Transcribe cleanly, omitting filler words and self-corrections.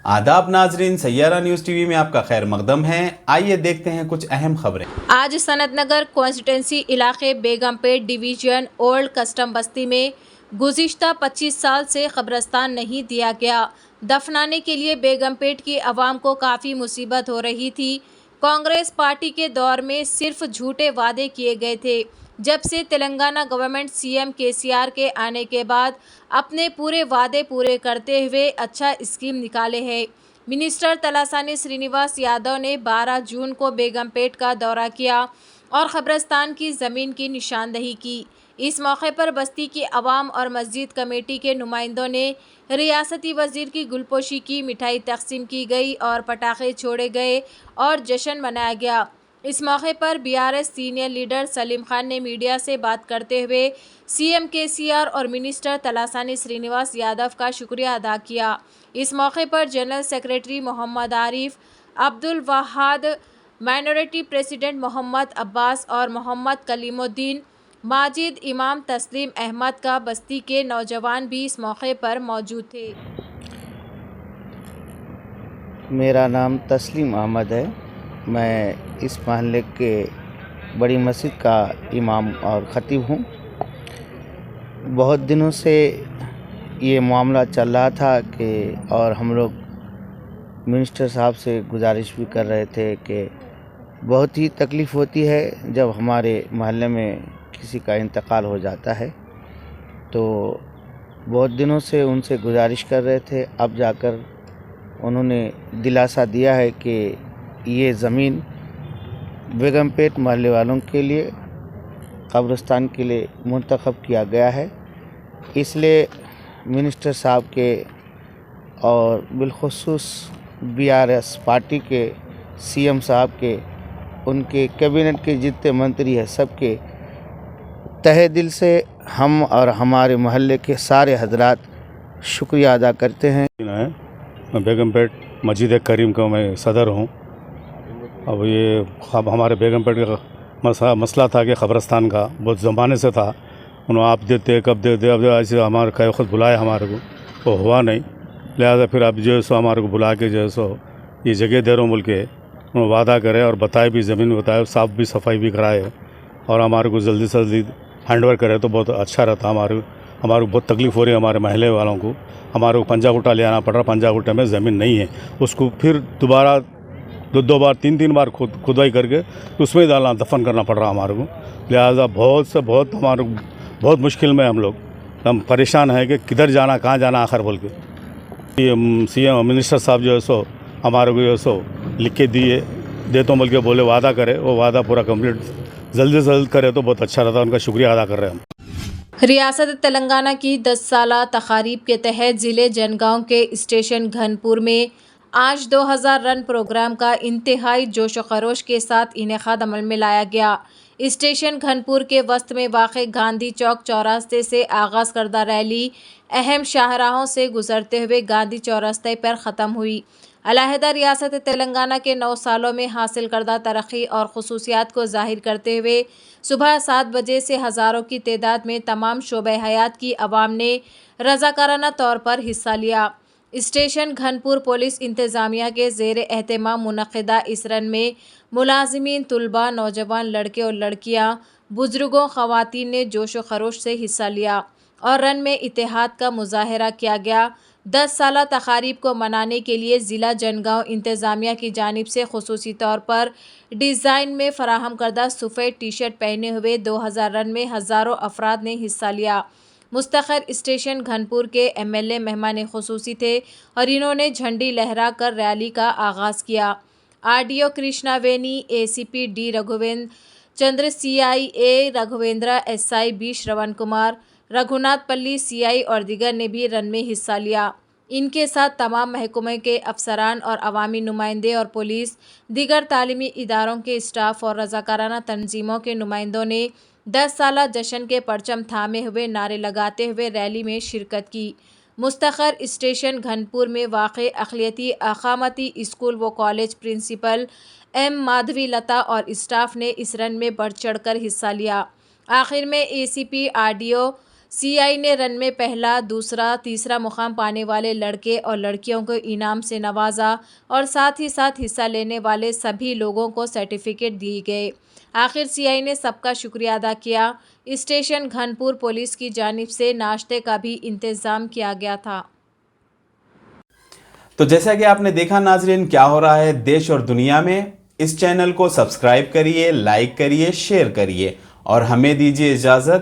आदाब नाजरीन, Saiyaara news TV में आपका खैर मकदम है। आइए देखते हैं कुछ अहम खबरें। आज सनतनगर कॉन्स्टिट्यूंसी इलाके बेगमपेट डिवीजन ओल्ड कस्टम बस्ती में गुज़िश्ता 25 साल से कब्रस्तान नहीं दिया गया। दफनाने के लिए बेगमपेट की आवाम को काफ़ी मुसीबत हो रही थी। कांग्रेस पार्टी के दौर में सिर्फ झूठे वादे किए गए थे। जब से तेलंगाना गवर्नमेंट सीएम केसीआर के आने के बाद अपने पूरे वादे पूरे करते हुए अच्छा स्कीम निकाले हैं। मिनिस्टर तलासानी श्रीनिवास यादव ने 12 जून को बेगमपेट का दौरा किया और कब्रस्तान की ज़मीन की निशानदही की। इस मौके पर बस्ती की आवाम और मस्जिद कमेटी के नुमाइंदों ने रियासती वजीर की गुलपोशी की, मिठाई तकसीम की गई और पटाखे छोड़े गए और जश्न मनाया गया। इस मौके पर BRS senior leader Salim Khan ने मीडिया से बात करते हुए सीएम केसीआर और मिनिस्टर तलासानी श्रीनिवास यादव का शुक्रिया अदा किया। इस मौके पर general secretary Mohammed Arif, Abdul Wahad, minority president Mohammed Abbas और मोहम्मद कलीमुद्दीन, माजिद, इमाम तस्लीम अहमद का बस्ती के नौजवान भी इस मौके पर मौजूद थे। मेरा नाम तस्लीम अहमद है। मैं इस महल्ले के बड़ी मस्जिद का इमाम और ख़तीब हूँ। बहुत दिनों से ये मामला चल रहा था कि और हम लोग मिनिस्टर साहब से गुजारिश भी कर रहे थे कि बहुत ही तकलीफ़ होती है जब हमारे महल्ले में किसी का इंतकाल हो जाता है। तो बहुत दिनों से उनसे गुजारिश कर रहे थे, अब जाकर उन्होंने दिलासा दिया है कि ये ज़मीन बेगमपेट महल्ले वालों के लिए कब्रिस्तान के लिए मुंतखब किया गया है। इसलिए मिनिस्टर साहब के और बिलखुसूस बीआरएस पार्टी के सीएम साहब के, उनके कैबिनेट के जितने मंत्री हैं, सबके तहे दिल से हम और हमारे महल्ले के सारे हजरात शुक्रिया अदा करते हैं। मैं बेगमपेट मस्जिद करीम का मैं सदर हूँ। अब ये हमारे बेगमपेट का मसला था कि कब्रस्तान का बहुत ज़माने से था। उन्होंने आप देते कब देते, अब ऐसे हमारे कई वक्त बुलाया हमारे को, वो हुआ नहीं। लिहाजा फिर अब जो है सो हमारे को बुला के जो है सो ये जगह दे रहा हूँ बोल के उन्होंने वादा करे और बताए भी, ज़मीन बताए, साफ भी सफाई भी कराए और हमारे को जल्दी से जल्दी हैंडओवर करे तो बहुत अच्छा रहता। हमारे को बहुत तकलीफ़ हो रही है हमारे महल्ले वालों को। हमारे को पंजागुट्टा ले आना पड़ रहा, पंजागुट्टा में ज़मीन नहीं है, उसको फिर दोबारा दो बार तीन बार खुदाई करके उसमें ही डालना, दफन करना पड़ रहा हमारे को। लिहाजा बहुत हमारे बहुत मुश्किल में हम परेशान हैं कि किधर जाना, कहाँ जाना आखिर बोल के। सीएम मिनिस्टर साहब जो है सो हमारे को जो है सो लिख के देता हूँ बोल के बोले, वादा करे, वो वादा पूरा कंप्लीट जल्दी से जल्द करे तो बहुत अच्छा रहता। उनका शुक्रिया अदा कर रहे हैं हम। रियासत तेलंगाना की 10 साला तकारीब के तहत ज़िले जनगांव के स्टेशन घनपुर में आज 2000 रन प्रोग्राम का इंतहाई जोश व खरोश के साथ इनेकाद अमल में लाया गया। स्टेशन घनपुर के वस्त में वाक़ गांधी चौक चौरास्ते से आगाज़ करदा रैली अहम शाहराहों से गुजरते हुए गांधी चौरास्ते पर ख़त्म हुई। अलहदा रियासत तेलंगाना के 9 सालों में हासिल करदा तरक्की और खसूसियात को ज़ाहिर करते हुए सुबह 7 बजे से हज़ारों की तादाद में तमाम शोबे हयात की आवाम ने रज़ाकाराना तौर पर हिस्सा लिया। स्टेशन घनपुर पुलिस इंतज़ामिया के ज़ेर एहतमाम मुनक़िदा इस रन में मुलाजिमीन, तुलबा, नौजवान लड़के और लड़कियाँ, बुज़ुर्गों, ख़वातीन ने जोश व खरोश से हिस्सा लिया और रन में इत्तेहाद का मुज़ाहरा किया गया। 10 साला तकारीब को मनाने के लिए ज़िला जनगांव इंतज़ामिया की जानिब से खुसूसी तौर पर डिज़ाइन में फ़राहम करदा सफ़ेद टी शर्ट पहने हुए 2000 रन में हज़ारों अफराद ने हिस्सा लिया। मुस्तखर स्टेशन घनपुर के एमएलए मेहमान खुसूसी थे और इन्होंने झंडी लहरा कर रैली का आगाज़ किया। RDO Krishnaveni, ACP D Raghuvendra Chandra, CIA Raghuvendra, SI B Shravan Kumar, Raghunath Palli CI और दीगर ने भी रन में हिस्सा लिया। इनके साथ तमाम महकमे के अफसरान और अवामी नुमाइंदे और पुलिस, दीगर तालीमी इदारों के स्टाफ और रज़ाकाराना तंजीमों के नुमाइंदों ने 10 साला जश्न के परचम थामे हुए नारे लगाते हुए रैली में शिरकत की। मुस्तखर स्टेशन घनपुर में वाक़े अक़लियती अक़ामती स्कूल व कॉलेज प्रिंसिपल एम माधवी लता और स्टाफ ने इस रन में बढ़ चढ़ कर हिस्सा लिया। आखिर में एसीपी, आरडीओ सीआई ने रन में पहला, दूसरा, तीसरा मुकाम पाने वाले लड़के और लड़कियों को इनाम से नवाजा और साथ ही साथ हिस्सा लेने वाले सभी लोगों को सर्टिफिकेट दिए गए। आखिर सीआई ने सबका शुक्रिया अदा किया। स्टेशन घनपुर पुलिस की जानिब से नाश्ते का भी इंतजाम किया गया था। तो जैसा कि आपने देखा नाजरीन, क्या हो रहा है देश और दुनिया में। इस चैनल को सब्सक्राइब करिए, लाइक करिए, शेयर करिए और हमें दीजिए इजाज़त।